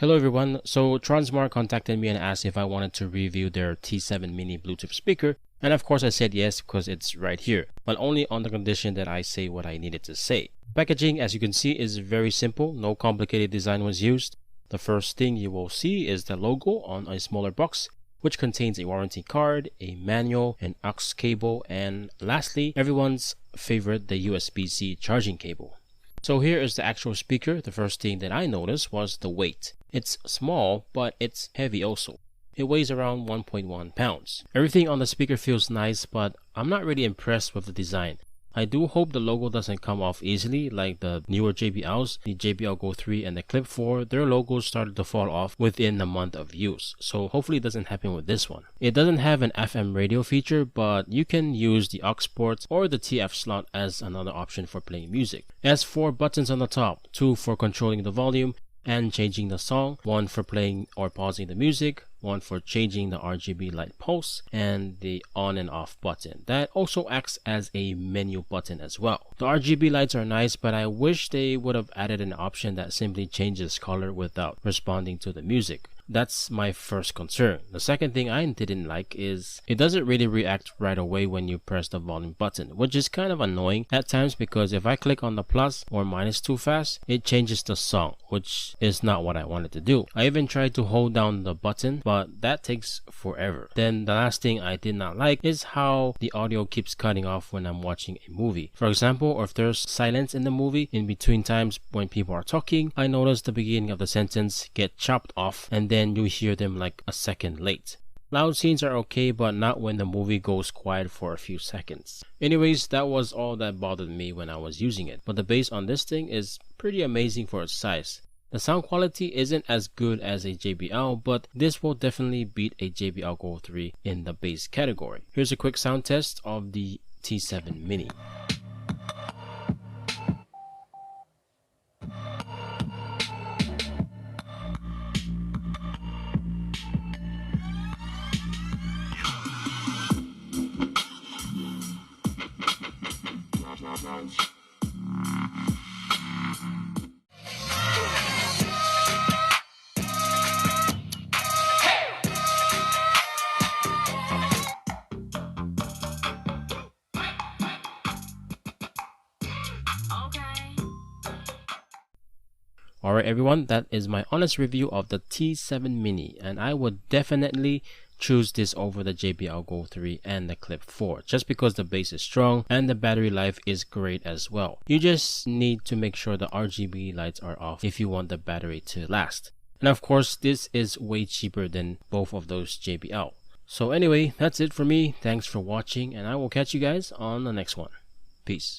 Hello everyone, so Tronsmart contacted me and asked if I wanted to review their T7 mini Bluetooth speaker, and of course I said yes because it's right here, but only on the condition that I say what I needed to say. Packaging, as you can see, is very simple, no complicated design was used. The first thing you will see is the logo on a smaller box, which contains a warranty card, a manual, an aux cable, and lastly, everyone's favorite, the USB-C charging cable. So here is the actual speaker. The first thing that I noticed was the weight. It's small, but it's heavy also. It weighs around 1.1 pounds. Everything on the speaker feels nice, but I'm not really impressed with the design. I do hope the logo doesn't come off easily like the newer JBLs, the JBL Go 3 and the Clip 4. Their logos started to fall off within a month of use, so hopefully it doesn't happen with this one. It doesn't have an FM radio feature, but you can use the aux port or the TF slot as another option for playing music. It has 4 buttons on the top, 2 for controlling the volume and changing the song, 1 for playing or pausing the music, 1 for changing the RGB light pulse, and the on and off button. That also acts as a menu button as well. The RGB lights are nice, but I wish they would have added an option that simply changes color without responding to the music. That's my first concern. The second thing I didn't like is it doesn't really react right away when you press the volume button, which is kind of annoying at times because if I click on the plus or minus too fast, it changes the song, which is not what I wanted to do. I even tried to hold down the button, but that takes forever. Then the last thing I did not like is how the audio keeps cutting off when I'm watching a movie. For example, or if there's silence in the movie in between times when people are talking, I noticed the beginning of the sentence get chopped off and then you hear them like a second late. Loud scenes are okay, but not when the movie goes quiet for a few seconds. Anyways, that was all that bothered me when I was using it, but the bass on this thing is pretty amazing for its size. The sound quality isn't as good as a JBL, but this will definitely beat a JBL Go 3 in the bass category. Here's a quick sound test of the T7 Mini. Alright everyone, that is my honest review of the T7 Mini, and I would definitely choose this over the JBL Go 3 and the Clip 4 just because the bass is strong and the battery life is great as well. You just need to make sure the RGB lights are off if you want the battery to last. And of course, this is way cheaper than both of those JBL. So anyway, that's it for me. Thanks for watching and I will catch you guys on the next one. Peace.